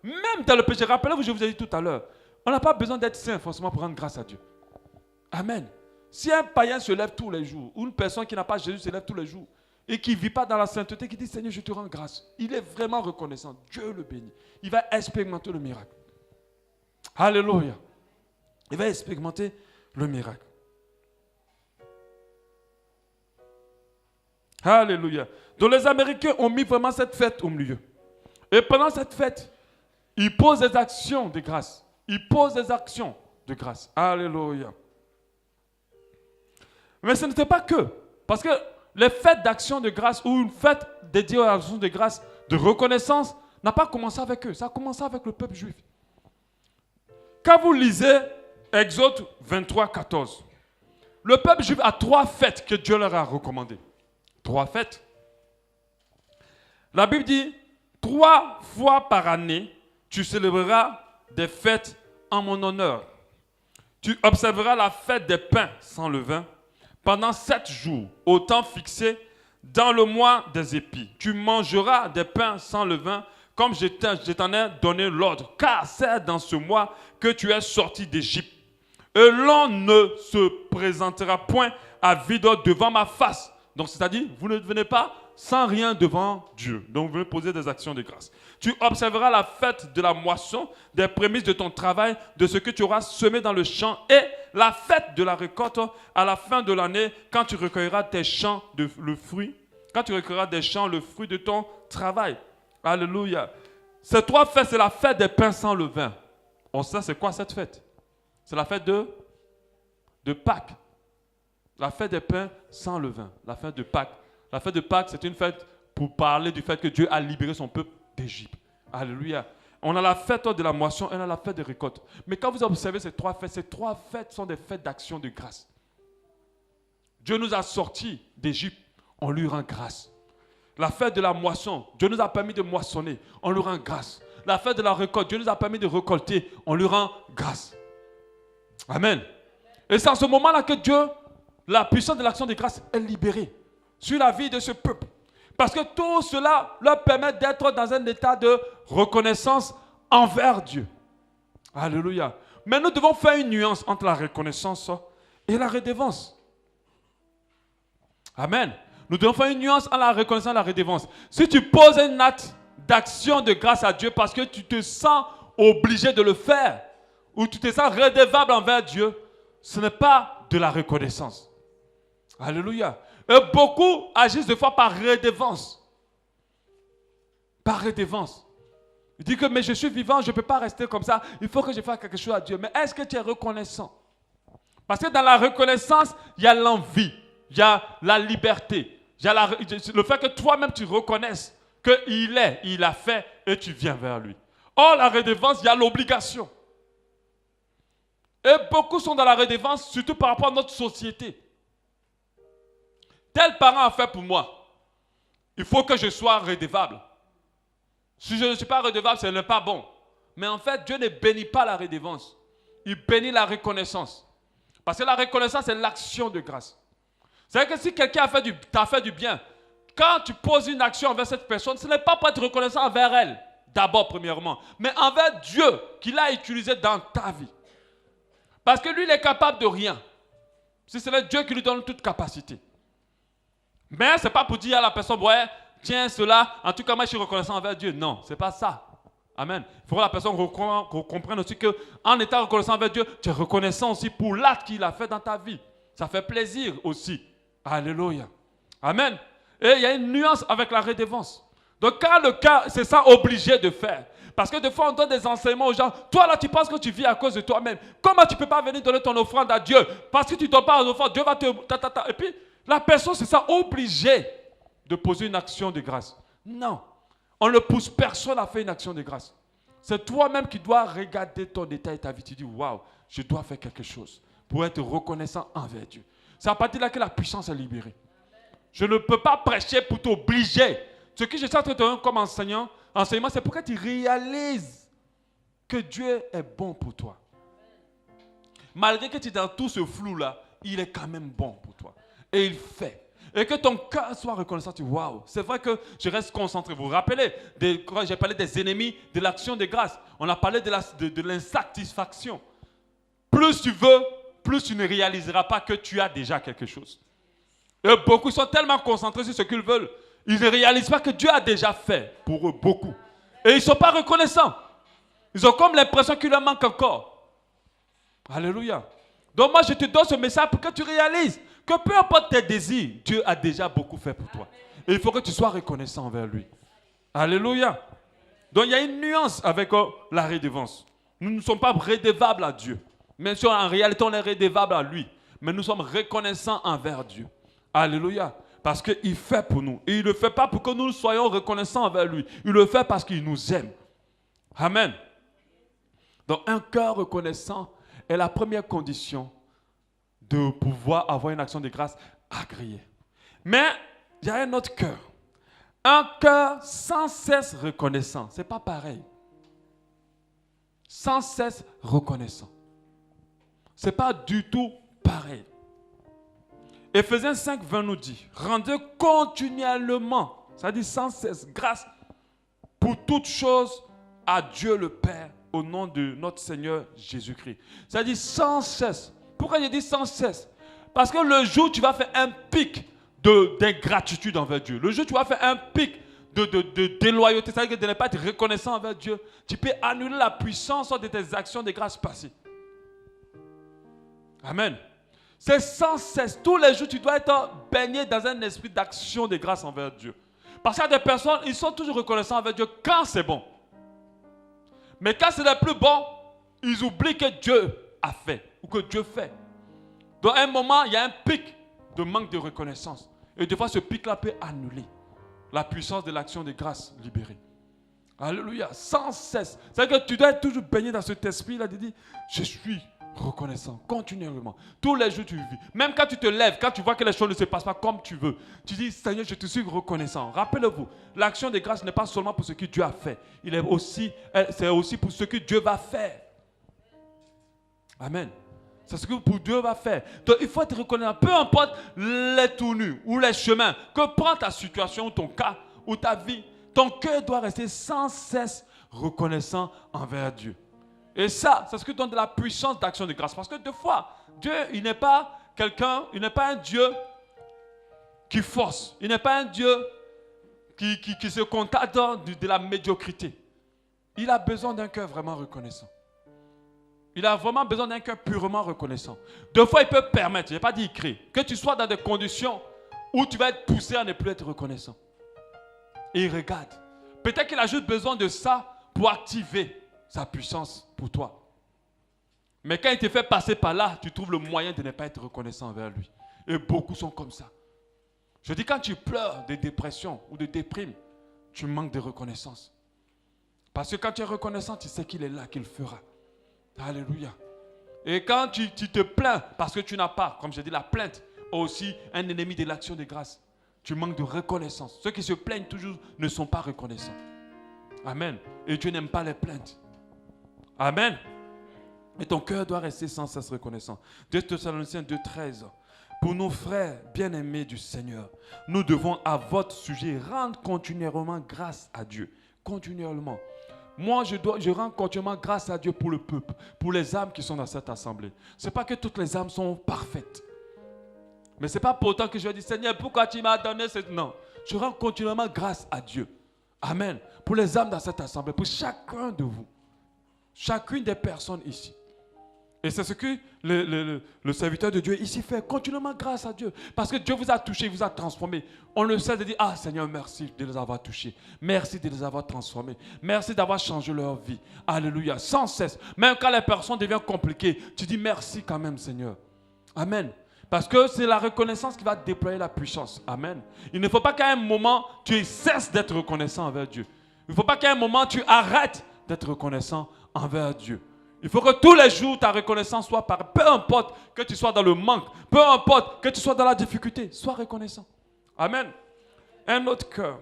même dans le péché, rappelez-vous, je vous ai dit tout à l'heure, on n'a pas besoin d'être saint forcément pour rendre grâce à Dieu. Amen. Si un païen se lève tous les jours, ou une personne qui n'a pas Jésus se lève tous les jours, et qui ne vit pas dans la sainteté, qui dit Seigneur, je te rends grâce, il est vraiment reconnaissant. Dieu le bénit. Il va expérimenter le miracle. Alléluia. Il va expérimenter le miracle. Alléluia. Donc les Américains ont mis vraiment cette fête au milieu. Et pendant cette fête, ils posent des actions de grâce. Ils posent des actions de grâce. Alléluia. Mais ce n'était pas que. Parce que les fêtes d'action de grâce ou une fête dédiée aux actions de grâce, de reconnaissance, n'a pas commencé avec eux. Ça a commencé avec le peuple juif. Quand vous lisez Exode 23, 14, le peuple juif a 3 fêtes que Dieu leur a recommandées. 3 fêtes. La Bible dit, 3 fois par année, tu célébreras des fêtes en mon honneur. Tu observeras la fête des pains sans levain pendant 7 jours, au temps fixé dans le mois des épis. Tu mangeras des pains sans levain comme je t'en ai donné l'ordre, car c'est dans ce mois que tu es sorti d'Égypte. Et l'on ne se présentera point à vide devant ma face. Donc, c'est-à-dire, vous ne venez pas sans rien devant Dieu. Donc, vous venez poser des actions de grâce. Tu observeras la fête de la moisson, des prémices de ton travail, de ce que tu auras semé dans le champ, et la fête de la récolte à la fin de l'année, quand tu recueilleras tes champs le fruit, quand tu recueilleras des champs le fruit de ton travail. Alléluia. Ces 3 fêtes, c'est la fête des pains sans levain. On sait c'est quoi cette fête? C'est la fête de Pâques. La fête des pains sans levain. La fête de Pâques. La fête de Pâques, c'est une fête pour parler du fait que Dieu a libéré son peuple d'Égypte. Alléluia. On a la fête de la moisson et on a la fête de récolte. Mais quand vous observez ces 3 fêtes sont des fêtes d'action de grâce. Dieu nous a sortis d'Égypte, on lui rend grâce. La fête de la moisson, Dieu nous a permis de moissonner, on lui rend grâce. La fête de la récolte, Dieu nous a permis de récolter, on lui rend grâce. Amen. Et c'est en ce moment-là que Dieu, la puissance de l'action de grâce est libérée sur la vie de ce peuple. Parce que tout cela leur permet d'être dans un état de reconnaissance envers Dieu. Alléluia. Mais nous devons faire une nuance entre la reconnaissance et la redevance. Amen. Nous devons faire une nuance à la reconnaissance et la redevance. Si tu poses un acte d'action de grâce à Dieu parce que tu te sens obligé de le faire, ou tu te sens redevable envers Dieu, ce n'est pas de la reconnaissance. Alléluia. Et beaucoup agissent des fois par redevance. Par redevance. Il dit que mais je suis vivant, je ne peux pas rester comme ça. Il faut que je fasse quelque chose à Dieu. Mais est-ce que tu es reconnaissant? Parce que dans la reconnaissance, il y a l'envie, il y a la liberté, il y a le fait que toi-même tu reconnaisses qu'il a fait et tu viens vers lui. Or, la redevance, il y a l'obligation. Et beaucoup sont dans la redevance, surtout par rapport à notre société. Tel parent a fait pour moi. Il faut que je sois redevable. Si je ne suis pas redevable, ce n'est pas bon. Mais en fait, Dieu ne bénit pas la redevance. Il bénit la reconnaissance. Parce que la reconnaissance, c'est l'action de grâce. C'est-à-dire que si quelqu'un t'a fait du bien, quand tu poses une action envers cette personne, ce n'est pas pour être reconnaissant envers elle, d'abord, premièrement, mais envers Dieu qui l'a utilisé dans ta vie. Parce que lui, il est capable de rien. Si c'est Dieu qui lui donne toute capacité. Mais ce n'est pas pour dire à la personne, ouais, tiens cela, en tout cas, moi, je suis reconnaissant envers Dieu. Non, ce n'est pas ça. Amen. Il faut que la personne comprenne aussi qu'en étant reconnaissant envers Dieu, tu es reconnaissant aussi pour l'acte qu'il a fait dans ta vie. Ça fait plaisir aussi. Alléluia. Amen. Et il y a une nuance avec la redevance. Donc, quand le cas, c'est ça obligé de faire. Parce que des fois, on donne des enseignements aux gens. Toi, là, tu penses que tu vis à cause de toi-même. Comment tu ne peux pas venir donner ton offrande à Dieu? Parce que tu ne donnes pas une offrande, Dieu va te... Et puis, la personne, c'est ça, obligée de poser une action de grâce. Non. On ne pousse personne à faire une action de grâce. C'est toi-même qui dois regarder ton état et ta vie. Tu dis, waouh, je dois faire quelque chose pour être reconnaissant envers Dieu. C'est à partir de là que la puissance est libérée. Je ne peux pas prêcher pour t'obliger. Ce que je suis en train de te donner comme enseignement, c'est pour que tu réalises que Dieu est bon pour toi. Malgré que tu es dans tout ce flou-là, il est quand même bon pour toi. Et il fait. Et que ton cœur soit reconnaissant. Tu dis, waouh, c'est vrai que je reste concentré. Vous vous rappelez, quand j'ai parlé des ennemis de l'action de grâce, on a parlé de l'insatisfaction. Plus tu veux, plus tu ne réaliseras pas que tu as déjà quelque chose. Et beaucoup sont tellement concentrés sur ce qu'ils veulent, ils ne réalisent pas que Dieu a déjà fait pour eux beaucoup. Et ils ne sont pas reconnaissants. Ils ont comme l'impression qu'il leur manque encore. Alléluia. Donc moi je te donne ce message pour que tu réalises que peu importe tes désirs, Dieu a déjà beaucoup fait pour toi. Et il faut que tu sois reconnaissant envers lui. Alléluia. Donc il y a une nuance avec la redevance. Nous ne sommes pas redevables à Dieu. Même si en réalité on est redevable à lui. Mais nous sommes reconnaissants envers Dieu. Alléluia. Parce qu'il fait pour nous. Et il ne le fait pas pour que nous soyons reconnaissants envers lui. Il le fait parce qu'il nous aime. Amen. Donc un cœur reconnaissant est la première condition de pouvoir avoir une action de grâce agréée. Mais il y a un autre cœur. Un cœur sans cesse reconnaissant. Ce n'est pas pareil. Sans cesse reconnaissant. Ce n'est pas du tout pareil. Éphésiens 5, 20 nous dit, rendez continuellement, ça dit sans cesse, grâce pour toutes choses à Dieu le Père, au nom de notre Seigneur Jésus-Christ. Ça dit sans cesse. Pourquoi je dis sans cesse? Parce que le jour où tu vas faire un pic d'ingratitude envers Dieu, le jour où tu vas faire un pic de déloyauté, c'est-à-dire de ne pas être reconnaissant envers Dieu, tu peux annuler la puissance de tes actions de grâce passées. Amen. C'est sans cesse. Tous les jours, tu dois être baigné dans un esprit d'action de grâce envers Dieu. Parce qu'il y a des personnes, ils sont toujours reconnaissants envers Dieu quand c'est bon. Mais quand c'est le plus bon, ils oublient que Dieu a fait ou que Dieu fait. Donc à un moment, il y a un pic de manque de reconnaissance. Et des fois, ce pic-là peut annuler la puissance de l'action de grâce libérée. Alléluia. Sans cesse. C'est-à-dire que tu dois être toujours baigné dans cet esprit-là de dire, je suis reconnaissant, continuellement. Tous les jours, tu vis. Même quand tu te lèves, quand tu vois que les choses ne se passent pas comme tu veux, tu dis, Seigneur, je te suis reconnaissant. Rappelez-vous, l'action de grâce n'est pas seulement pour ce que Dieu a fait. C'est aussi pour ce que Dieu va faire. Amen. C'est ce que Dieu va faire. Donc, il faut être reconnaissant. Peu importe les tournures ou les chemins que prend ta situation ou ton cas ou ta vie, ton cœur doit rester sans cesse reconnaissant envers Dieu. Et ça, c'est ce qui donne de la puissance d'action de grâce. Parce que des fois, Dieu, il n'est pas quelqu'un, il n'est pas un Dieu qui force. Il n'est pas un Dieu qui se contente de la médiocrité. Il a besoin d'un cœur vraiment reconnaissant. Il a vraiment besoin d'un cœur purement reconnaissant. Deux fois, il peut permettre, je n'ai pas dit il crée, que tu sois dans des conditions où tu vas être poussé à ne plus être reconnaissant. Et il regarde. Peut-être qu'il a juste besoin de ça pour activer sa puissance pour toi. Mais quand il te fait passer par là, tu trouves le moyen de ne pas être reconnaissant envers lui. Et beaucoup sont comme ça. Je dis, quand tu pleures de dépression ou de déprime, tu manques de reconnaissance. Parce que quand tu es reconnaissant, tu sais qu'il est là, qu'il fera. Alléluia. Et quand tu te plains parce que tu n'as pas, comme je dis, la plainte est aussi un ennemi de l'action de grâce. Tu manques de reconnaissance. Ceux qui se plaignent toujours ne sont pas reconnaissants. Amen. Et Dieu n'aime pas les plaintes. Amen. Et ton cœur doit rester sans cesse reconnaissant. 2 Thessaloniciens 2,13. Pour nos frères bien-aimés du Seigneur, nous devons à votre sujet rendre continuellement grâce à Dieu. Continuellement. Moi, je rends continuellement grâce à Dieu pour le peuple, pour les âmes qui sont dans cette assemblée. Ce n'est pas que toutes les âmes sont parfaites. Mais ce n'est pas pour autant que je dis, Seigneur, pourquoi tu m'as donné cette... Non, je rends continuellement grâce à Dieu. Amen. Pour les âmes dans cette assemblée, pour chacun de vous. Chacune des personnes ici. Et c'est ce que le serviteur de Dieu ici fait, continuellement grâce à Dieu. Parce que Dieu vous a touché, vous a transformé. On le sait de dire, ah Seigneur, merci de les avoir touchés. Merci de les avoir transformés. Merci d'avoir changé leur vie. Alléluia, sans cesse. Même quand les personnes deviennent compliquées, tu dis merci quand même Seigneur. Amen. Parce que c'est la reconnaissance qui va déployer la puissance. Amen. Il ne faut pas qu'à un moment, tu cesses d'être reconnaissant envers Dieu. Il ne faut pas qu'à un moment, tu arrêtes d'être reconnaissant envers Dieu. Il faut que tous les jours, ta reconnaissance soit par... Peu importe que tu sois dans le manque, peu importe que tu sois dans la difficulté, sois reconnaissant. Amen. Un autre cœur.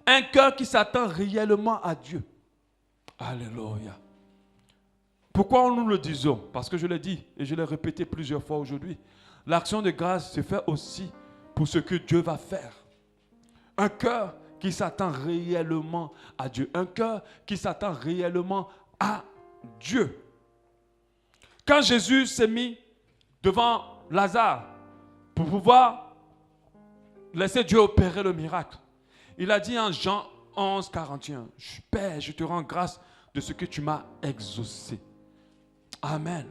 Un cœur qui s'attend réellement à Dieu. Alléluia. Pourquoi nous le disons? Parce que je l'ai dit et je l'ai répété plusieurs fois aujourd'hui. L'action de grâce se fait aussi pour ce que Dieu va faire. Un cœur qui s'attend réellement à Dieu. Un cœur qui s'attend réellement à Dieu. Quand Jésus s'est mis devant Lazare pour pouvoir laisser Dieu opérer le miracle, il a dit en Jean 11, 41, « Père, je te rends grâce de ce que tu m'as exaucé. » Amen.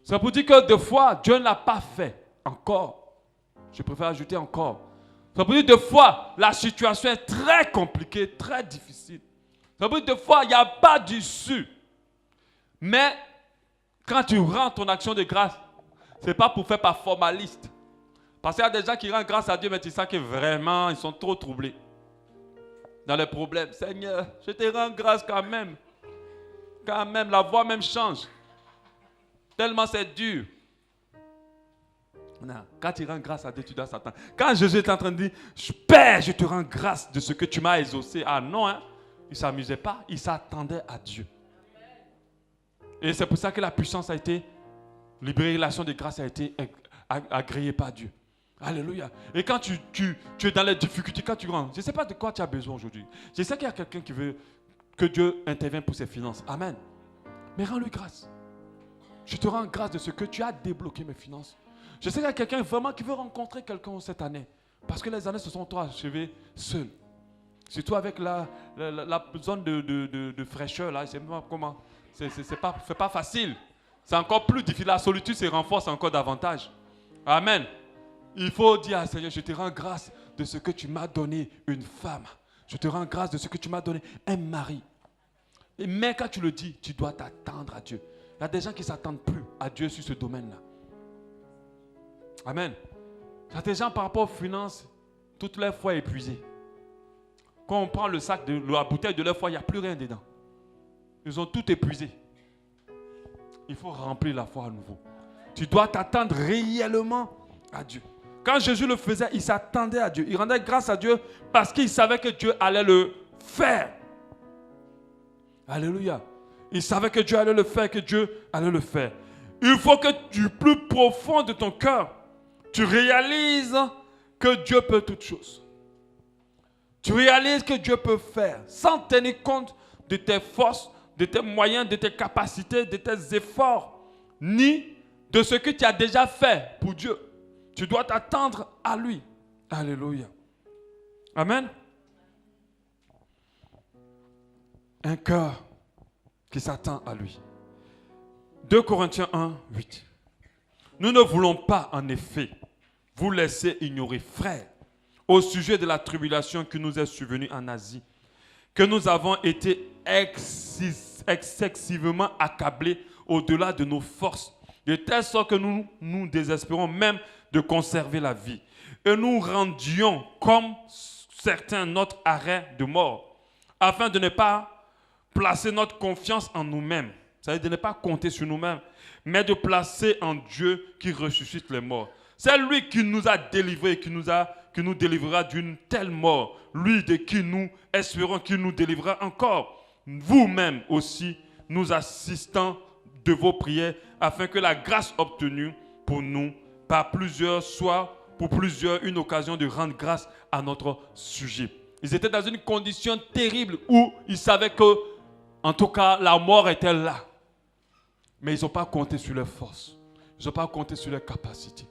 Ça pour dire que des fois, Dieu ne l'a pas fait encore. Je préfère ajouter encore. Ça veut dire des fois, la situation est très compliquée, très difficile. Ça veut dire des fois, il n'y a pas d'issue. Mais quand tu rends ton action de grâce, ce n'est pas pour faire par formaliste. Parce qu'il y a des gens qui rendent grâce à Dieu, mais tu sens que vraiment, ils sont trop troublés dans les problèmes. Seigneur, je te rends grâce quand même. Quand même, la voix même change. Tellement c'est dur. Non, quand tu rends grâce à Dieu, tu dois s'attendre. Quand Jésus est en train de dire, Père, je te rends grâce de ce que tu m'as exaucé. Ah non, hein? Il ne s'amusait pas, il s'attendait à Dieu. Et c'est pour ça que la puissance a été, libération de grâce a été agréée par Dieu. Alléluia. Et quand tu es dans les difficultés, quand tu rentres, je ne sais pas de quoi tu as besoin aujourd'hui. Je sais qu'il y a quelqu'un qui veut que Dieu intervienne pour ses finances. Amen. Mais rends-lui grâce. Je te rends grâce de ce que tu as débloqué mes finances. Je sais qu'il y a quelqu'un vraiment qui veut rencontrer quelqu'un cette année. Parce que les années se sont trop achevées seules. Surtout avec la zone de fraîcheur, là, je ne sais pas comment. C'est pas facile. C'est encore plus difficile. La solitude se renforce encore davantage. Amen. Il faut dire à Seigneur, je te rends grâce de ce que tu m'as donné une femme. Je te rends grâce de ce que tu m'as donné un mari. Mais quand tu le dis, tu dois t'attendre à Dieu. Il y a des gens qui ne s'attendent plus à Dieu sur ce domaine-là. Amen. Il y a des gens par rapport aux finances, toute leur foi est épuisée. Quand on prend le sac de la bouteille de leur foi, il n'y a plus rien dedans. Ils ont tout épuisé. Il faut remplir la foi à nouveau. Tu dois t'attendre réellement à Dieu. Quand Jésus le faisait, il s'attendait à Dieu. Il rendait grâce à Dieu parce qu'il savait que Dieu allait le faire. Alléluia. Il savait que Dieu allait le faire, que Dieu allait le faire. Il faut que du plus profond de ton cœur, tu réalises que Dieu peut toutes choses. Tu réalises que Dieu peut faire sans tenir compte de tes forces, de tes moyens, de tes capacités, de tes efforts, ni de ce que tu as déjà fait pour Dieu. Tu dois t'attendre à lui. Alléluia. Amen. Un cœur qui s'attend à lui. 2 Corinthiens 1, 8. Nous ne voulons pas, en effet, vous laisser ignorer, frères, au sujet de la tribulation qui nous est survenue en Asie, que nous avons été excessivement accablés au-delà de nos forces, de telle sorte que nous nous désespérons même de conserver la vie. Et nous rendions, comme certains, notre arrêt de mort, afin de ne pas placer notre confiance en nous-mêmes, c'est-à-dire de ne pas compter sur nous-mêmes, mais de placer en Dieu qui ressuscite les morts. C'est lui qui nous a délivrés, qui nous délivrera d'une telle mort. Lui de qui nous espérons qu'il nous délivrera encore. Vous-même aussi, nous assistons de vos prières, afin que la grâce obtenue pour nous, par plusieurs, soit pour plusieurs une occasion de rendre grâce à notre sujet. Ils étaient dans une condition terrible où ils savaient que, en tout cas, la mort était là. Mais ils n'ont pas compté sur leurs forces. Ils n'ont pas compté sur leurs capacités.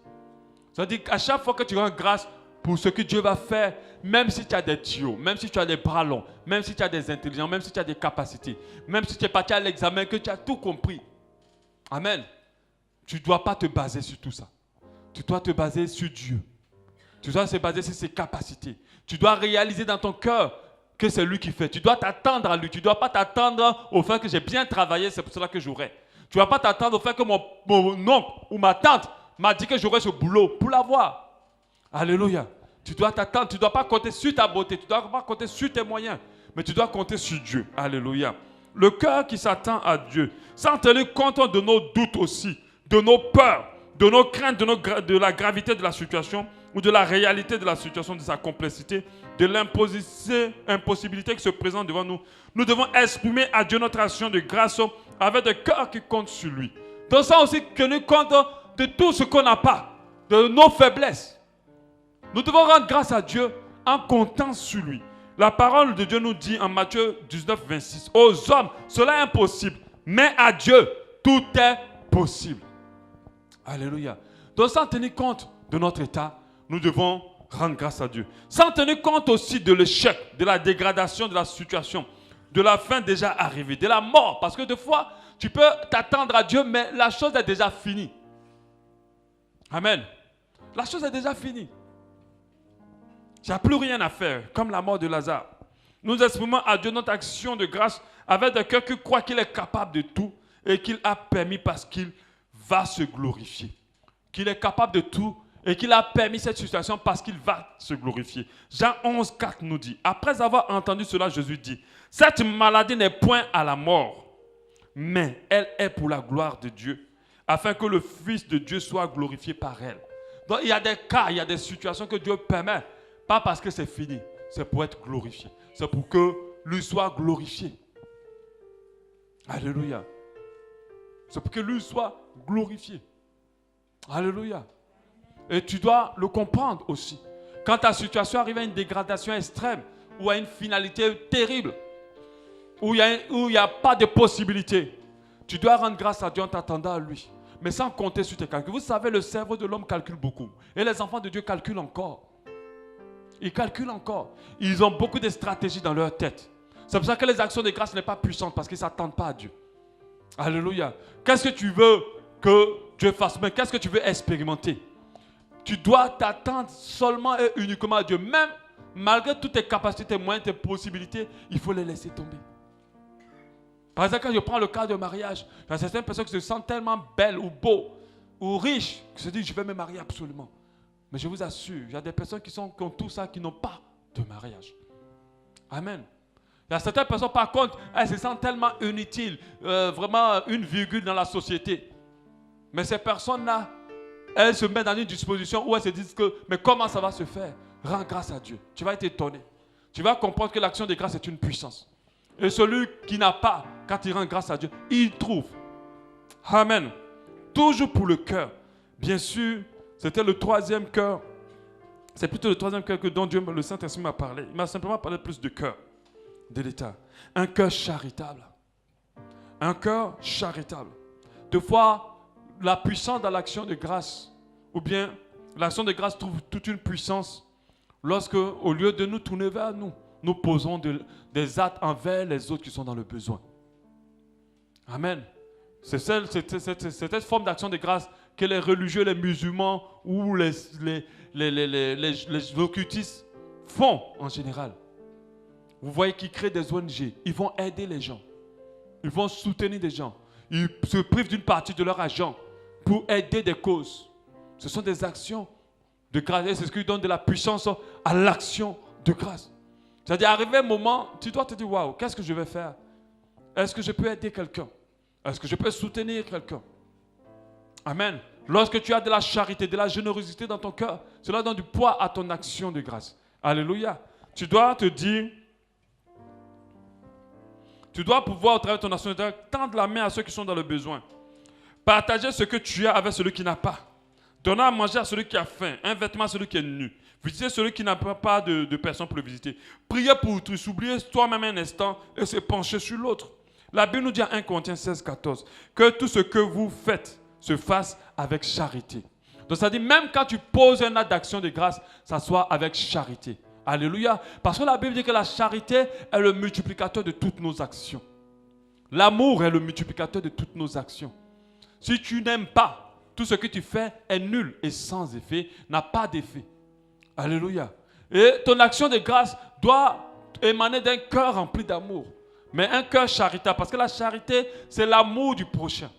C'est-à-dire qu'à chaque fois que tu rends grâce pour ce que Dieu va faire, même si tu as des tuyaux, même si tu as des bras longs, même si tu as des intelligences, même si tu as des capacités, même si tu es parti à l'examen, que tu as tout compris. Amen. Tu ne dois pas te baser sur tout ça. Tu dois te baser sur Dieu. Tu dois te baser sur ses capacités. Tu dois réaliser dans ton cœur que c'est lui qui fait. Tu dois t'attendre à lui. Tu ne dois pas t'attendre au fait que j'ai bien travaillé, c'est pour cela que j'aurai. Tu ne vas pas t'attendre au fait que mon oncle ou ma tante m'a dit que j'aurais ce boulot pour l'avoir. Alléluia. Tu dois t'attendre. Tu ne dois pas compter sur ta beauté. Tu ne dois pas compter sur tes moyens. Mais tu dois compter sur Dieu. Alléluia. Le cœur qui s'attend à Dieu, sans tenir compte de nos doutes aussi, de nos peurs, de nos craintes, de la gravité de la situation ou de la réalité de la situation, de sa complexité, de l'impossibilité qui se présente devant nous. Nous devons exprimer à Dieu notre action de grâce avec des cœurs qui comptent sur lui. Dans ça aussi, tenir compte de tout ce qu'on n'a pas, de nos faiblesses. Nous devons rendre grâce à Dieu en comptant sur lui. La parole de Dieu nous dit en Matthieu 19, 26, aux hommes, cela est impossible, mais à Dieu, tout est possible. Alléluia. Donc sans tenir compte de notre état, nous devons rendre grâce à Dieu. Sans tenir compte aussi de l'échec, de la dégradation de la situation, de la fin déjà arrivée, de la mort. Parce que des fois, tu peux t'attendre à Dieu, mais la chose est déjà finie. Amen. La chose est déjà finie. Il n'y a plus rien à faire, comme la mort de Lazare. Nous exprimons à Dieu notre action de grâce avec un cœur qui croit qu'il est capable de tout et qu'il a permis parce qu'il va se glorifier. Qu'il est capable de tout et qu'il a permis cette situation parce qu'il va se glorifier. Jean 11, 4 nous dit, après avoir entendu cela, Jésus dit, cette maladie n'est point à la mort, mais elle est pour la gloire de Dieu, afin que le Fils de Dieu soit glorifié par elle. Donc il y a des cas, il y a des situations que Dieu permet, pas parce que c'est fini, c'est pour être glorifié. C'est pour que lui soit glorifié. Alléluia. C'est pour que lui soit glorifié. Alléluia. Et tu dois le comprendre aussi. Quand ta situation arrive à une dégradation extrême, ou à une finalité terrible, où il n'y a pas de possibilité, tu dois rendre grâce à Dieu en t'attendant à lui. Mais sans compter sur tes calculs. Vous savez, le cerveau de l'homme calcule beaucoup. Et les enfants de Dieu calculent encore. Ils calculent encore. Ils ont beaucoup de stratégies dans leur tête. C'est pour ça que les actions de grâce ne sont pas puissantes, parce qu'ils ne s'attendent pas à Dieu. Alléluia. Qu'est-ce que tu veux que Dieu fasse? Mais qu'est-ce que tu veux expérimenter? Tu dois t'attendre seulement et uniquement à Dieu. Même malgré toutes tes capacités, tes moyens, tes possibilités, il faut les laisser tomber. Par exemple, quand je prends le cas de mariage, il y a certaines personnes qui se sentent tellement belles ou beaux ou riches qui se disent je vais me marier absolument. Mais je vous assure, il y a des personnes qui ont tout ça qui n'ont pas de mariage. Amen. Il y a certaines personnes par contre, elles se sentent tellement inutiles, vraiment une virgule dans la société. Mais ces personnes-là, elles se mettent dans une disposition où elles se disent que, mais comment ça va se faire? Rends grâce à Dieu. Tu vas être étonné. Tu vas comprendre que l'action de grâce est une puissance. Et celui qui n'a pas, quand il rend grâce à Dieu, il trouve. Amen. Toujours pour le cœur. Bien sûr, c'était le troisième cœur. C'est plutôt le troisième cœur que dont Dieu, le Saint-Esprit m'a parlé. Il m'a simplement parlé plus de cœur, de l'État. Un cœur charitable. Un cœur charitable. Des fois, la puissance dans l'action de grâce, ou bien L'action de grâce trouve toute une puissance lorsque, au lieu de nous tourner vers nous, nous posons des actes envers les autres qui sont dans le besoin. Amen. C'est cette forme d'action de grâce que les religieux, les musulmans ou les occultistes font en général. Vous voyez qu'ils créent des ONG, ils vont aider les gens, ils vont soutenir des gens, ils se privent d'une partie de leur argent pour aider des causes. Ce sont des actions de grâce et c'est ce qui donne de la puissance à l'action de grâce. C'est-à-dire, arrivé un moment, tu dois te dire, waouh, qu'est-ce que je vais faire? Est-ce que je peux aider quelqu'un? Est-ce que je peux soutenir quelqu'un? Amen. Lorsque tu as de la charité, de la générosité dans ton cœur, cela donne du poids à ton action de grâce. Alléluia. Tu dois te dire, tu dois pouvoir, au travers de ton action de grâce, tendre la main à ceux qui sont dans le besoin. Partager ce que tu as avec celui qui n'a pas. Donner à manger à celui qui a faim, un vêtement à celui qui est nu. Visiter celui qui n'a pas de personne pour le visiter. Prier pour autrui, s'oublier toi-même un instant et se pencher sur l'autre. La Bible nous dit en 1 Corinthiens 16, 14 que tout ce que vous faites se fasse avec charité. Donc ça dit même quand tu poses un acte d'action de grâce, ça soit avec charité. Alléluia. Parce que la Bible dit que la charité est le multiplicateur de toutes nos actions. L'amour est le multiplicateur de toutes nos actions. Si tu n'aimes pas, tout ce que tu fais est nul et sans effet, n'a pas d'effet. Alléluia. Et ton action de grâce doit émaner d'un cœur rempli d'amour. Mais un cœur charitable, parce que la charité, c'est l'amour du prochain.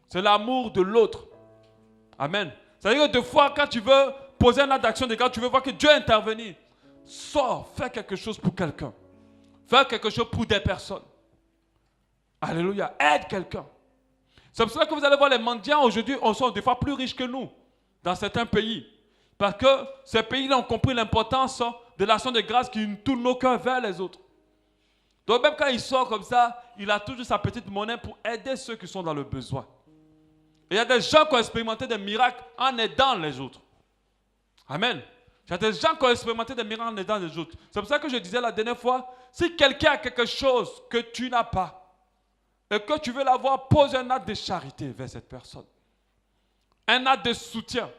C'est l'amour de l'autre. Amen. C'est-à-dire que des fois, quand tu veux poser un acte d'action de grâce, tu veux voir que Dieu intervenir. Sors, fais quelque chose pour quelqu'un. Fais quelque chose pour des personnes. Alléluia. Aide quelqu'un. C'est pour cela que vous allez voir les mendiants aujourd'hui, sont des fois plus riches que nous dans certains pays. Parce que ces pays-là ont compris l'importance de l'action de grâce qui tourne nos cœurs vers les autres. Donc même quand il sort comme ça, il a toujours sa petite monnaie pour aider ceux qui sont dans le besoin. Et il y a des gens qui ont expérimenté des miracles en aidant les autres. Amen. Il y a des gens qui ont expérimenté des miracles en aidant les autres. C'est pour ça que je disais la dernière fois, si quelqu'un a quelque chose que tu n'as pas, et que tu veux l'avoir, pose un acte de charité vers cette personne. Un acte de soutien.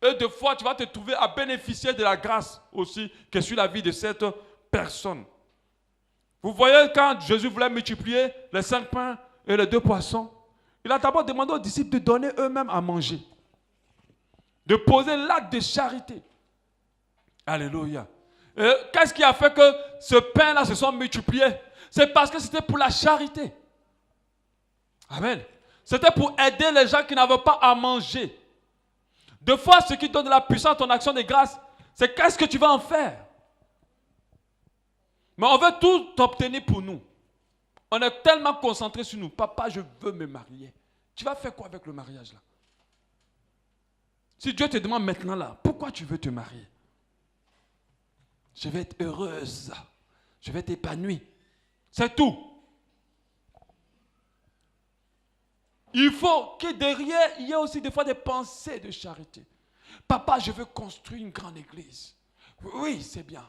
Et des fois, tu vas te trouver à bénéficier de la grâce aussi que sur la vie de cette personne. Vous voyez, quand Jésus voulait multiplier les 5 pains et les 2 poissons, il a d'abord demandé aux disciples de donner eux-mêmes à manger. De poser l'acte de charité. Alléluia. Et qu'est-ce qui a fait que ce pain-là se soit multiplié? C'est parce que c'était pour la charité. Amen. C'était pour aider les gens qui n'avaient pas à manger. Deux fois, ce qui donne de la puissance à ton action de grâce, c'est qu'est-ce que tu vas en faire? Mais on veut tout obtenir pour nous. On est tellement concentré sur nous. Papa, je veux me marier. Tu vas faire quoi avec le mariage là? Si Dieu te demande maintenant là, pourquoi tu veux te marier? Je vais être heureuse. Je vais être épanouie. C'est tout. Il faut que derrière, il y ait aussi des fois des pensées de charité. Papa, je veux construire une grande église. Oui, c'est bien.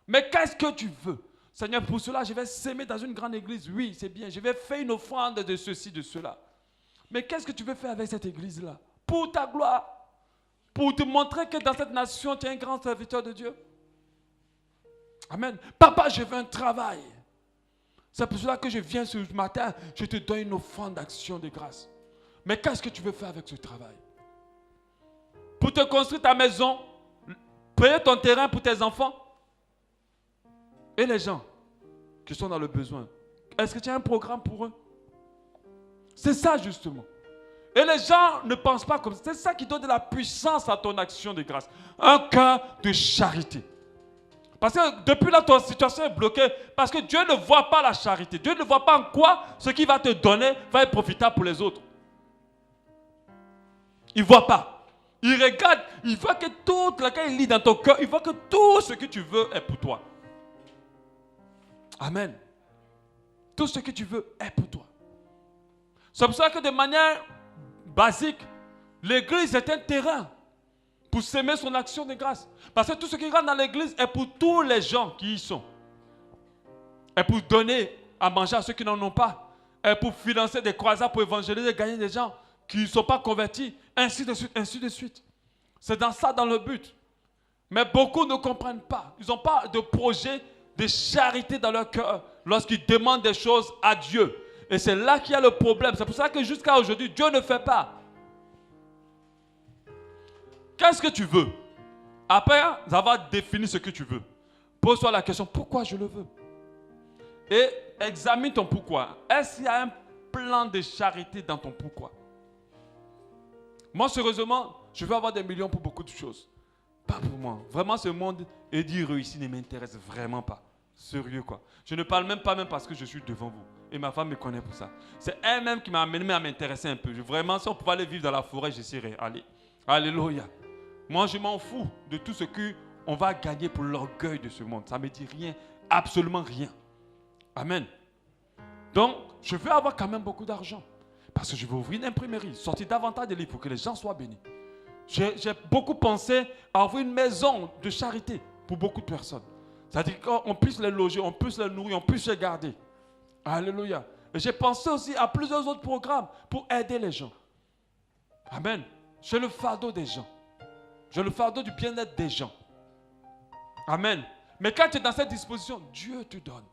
Mais qu'est-ce que tu veux? Seigneur, pour cela, je vais s'aimer dans une grande église. Oui, c'est bien. Je vais faire une offrande de ceci, de cela. Mais qu'est-ce que tu veux faire avec cette église-là? Pour ta gloire. Pour te montrer que dans cette nation, tu es un grand serviteur de Dieu. Amen. Papa, je veux un travail. C'est pour cela que je viens ce matin, je te donne une offrande d'action de grâce. Mais qu'est-ce que tu veux faire avec ce travail? Pour te construire ta maison, payer ton terrain pour tes enfants. Et les gens qui sont dans le besoin, est-ce que tu as un programme pour eux? C'est ça justement. Et les gens ne pensent pas comme ça. C'est ça qui donne de la puissance à ton action de grâce. Un cœur de charité. Parce que depuis là, ton situation est bloquée. Parce que Dieu ne voit pas la charité. Dieu ne voit pas en quoi ce qu'il va te donner va être profitable pour les autres. Il ne voit pas. Il regarde, il voit que tout, quand il lit dans ton cœur, il voit que tout ce que tu veux est pour toi. Amen. Tout ce que tu veux est pour toi. C'est pour ça que de manière basique, l'église est un terrain pour s'aimer son action de grâce. Parce que tout ce qui rentre dans l'église est pour tous les gens qui y sont. Est pour donner à manger à ceux qui n'en ont pas. Est pour financer des croisades, pour évangéliser, gagner des gens qui ne sont pas convertis. ainsi de suite, ainsi de suite. C'est dans ça, dans le but. Mais beaucoup ne comprennent pas. Ils n'ont pas de projet de charité dans leur cœur lorsqu'ils demandent des choses à Dieu. Et c'est là qu'il y a le problème. C'est pour ça que jusqu'à aujourd'hui, Dieu ne fait pas. Qu'est-ce que tu veux? Après avoir défini ce que tu veux, pose-toi la question, pourquoi je le veux? Et examine ton pourquoi. Est-ce qu'il y a un plan de charité dans ton pourquoi? Moi, sérieusement, je veux avoir des millions pour beaucoup de choses. Pas pour moi. Vraiment, ce monde et dire réussir ne m'intéresse vraiment pas. Sérieux, quoi. Je ne parle même pas parce que je suis devant vous. Et ma femme me connaît pour ça. C'est elle-même qui m'a amené à m'intéresser un peu. Vraiment, si on pouvait aller vivre dans la forêt, j'essaierais. Allez. Alléluia. Moi, je m'en fous de tout ce qu'on va gagner pour l'orgueil de ce monde. Ça ne me dit rien. Absolument rien. Amen. Donc, je veux avoir quand même beaucoup d'argent. Parce que je veux ouvrir une imprimerie, sortir davantage de livres pour que les gens soient bénis. J'ai beaucoup pensé à ouvrir une maison de charité pour beaucoup de personnes. C'est-à-dire qu'on puisse les loger, on puisse les nourrir, on puisse les garder. Alléluia. Et j'ai pensé aussi à plusieurs autres programmes pour aider les gens. Amen. J'ai le fardeau des gens. J'ai le fardeau du bien-être des gens. Amen. Mais quand tu es dans cette disposition, Dieu te donne.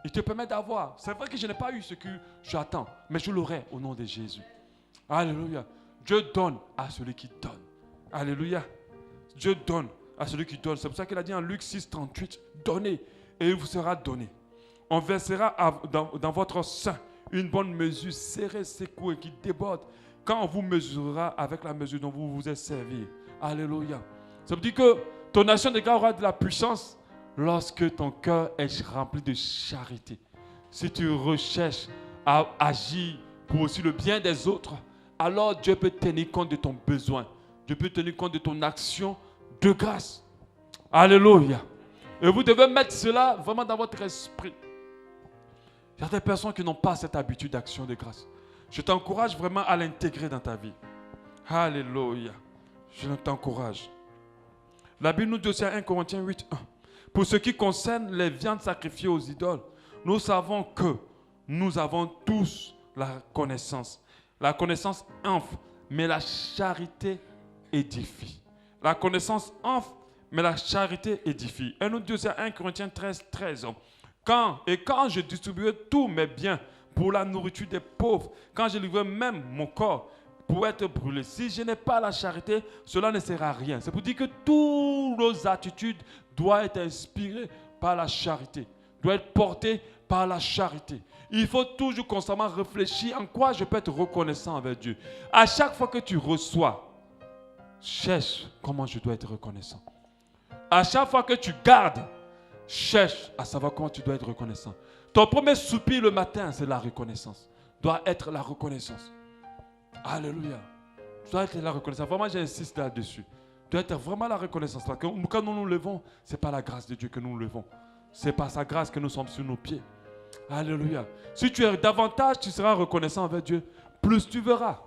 Il te permet d'avoir. C'est vrai que je n'ai pas eu ce que j'attends, mais je l'aurai au nom de Jésus. Alléluia. Dieu donne à celui qui donne. Alléluia. Dieu donne à celui qui donne. C'est pour ça qu'il a dit en Luc 6, 38, donnez et il vous sera donné. On versera dans votre sein une bonne mesure serrée, secouée, qui déborde quand on vous mesurera avec la mesure dont vous vous êtes servi. Alléluia. Ça veut dire que ton action de grâce aura de la puissance lorsque ton cœur est rempli de charité. Si tu recherches à agir pour aussi le bien des autres, alors Dieu peut tenir compte de ton besoin. Dieu peut tenir compte de ton action de grâce. Alléluia. Et vous devez mettre cela vraiment dans votre esprit. Il y a des personnes qui n'ont pas cette habitude d'action de grâce. Je t'encourage vraiment à l'intégrer dans ta vie. Alléluia. Je t'encourage. La Bible nous dit aussi à 1 Corinthiens 8, 1. Pour ce qui concerne les viandes sacrifiées aux idoles, nous savons que nous avons tous la connaissance. La connaissance enfle, mais la charité édifie. La connaissance enfle, mais la charité édifie. Et nous dit aussi à 1 Corinthiens 13, 13. Quand je distribuais tous mes biens pour la nourriture des pauvres, quand je livrais même mon corps pour être brûlé, si je n'ai pas la charité, cela ne sert à rien. C'est pour dire que toutes nos attitudes doivent être inspirées par la charité, doivent être portées par la charité. Il faut toujours constamment réfléchir en quoi je peux être reconnaissant envers Dieu. À chaque fois que tu reçois, cherche comment je dois être reconnaissant. À chaque fois que tu gardes, cherche à savoir comment tu dois être reconnaissant. Ton premier soupir le matin, c'est la reconnaissance. Doit être la reconnaissance. Alléluia. Doit être la reconnaissance. Vraiment, j'insiste là-dessus. Doit être vraiment la reconnaissance. Parce que quand nous nous levons, ce n'est pas la grâce de Dieu que nous nous levons. C'est par sa grâce que nous sommes sur nos pieds. Alléluia. Si tu es davantage, tu seras reconnaissant envers Dieu, plus tu verras.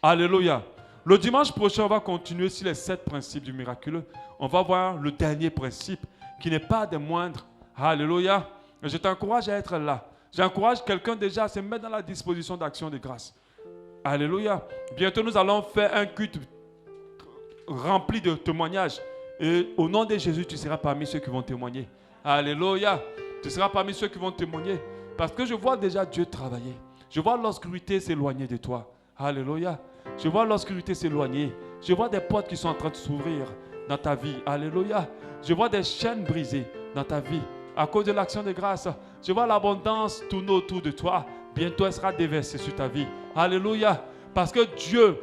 Alléluia. Le dimanche prochain, on va continuer sur les 7 principes du miraculeux. On va voir le dernier principe qui n'est pas des moindres. Alléluia. Et je t'encourage à être là. J'encourage quelqu'un déjà à se mettre dans la disposition d'action de grâce. Alléluia. Bientôt, nous allons faire un culte rempli de témoignages. Et au nom de Jésus, tu seras parmi ceux qui vont témoigner. Alléluia. Tu seras parmi ceux qui vont témoigner. Parce que je vois déjà Dieu travailler. Je vois l'obscurité s'éloigner de toi. Alléluia. Je vois l'obscurité s'éloigner. Je vois des portes qui sont en train de s'ouvrir dans ta vie. Alléluia. Je vois des chaînes brisées dans ta vie. À cause de l'action de grâce. Je vois l'abondance tourner autour de toi. Bientôt, elle sera déversée sur ta vie. Alléluia. Parce que Dieu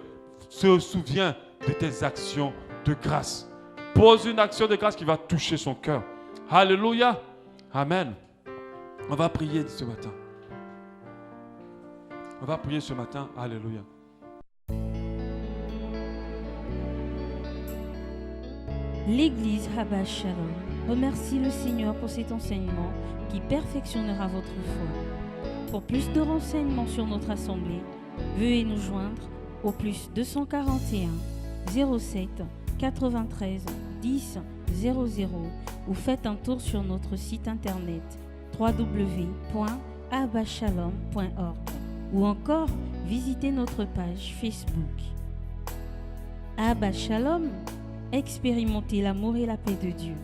se souvient de tes actions de grâce. Pose une action de grâce qui va toucher son cœur. Alléluia. Amen. On va prier ce matin. On va prier ce matin. Alléluia. L'Église Abba Shalom remercie le Seigneur pour cet enseignement qui perfectionnera votre foi. Pour plus de renseignements sur notre assemblée, veuillez nous joindre au plus 241 07 93 10 00 ou faites un tour sur notre site internet www.abbashalom.org ou encore visitez notre page Facebook. Abba Shalom, expérimentez l'amour et la paix de Dieu.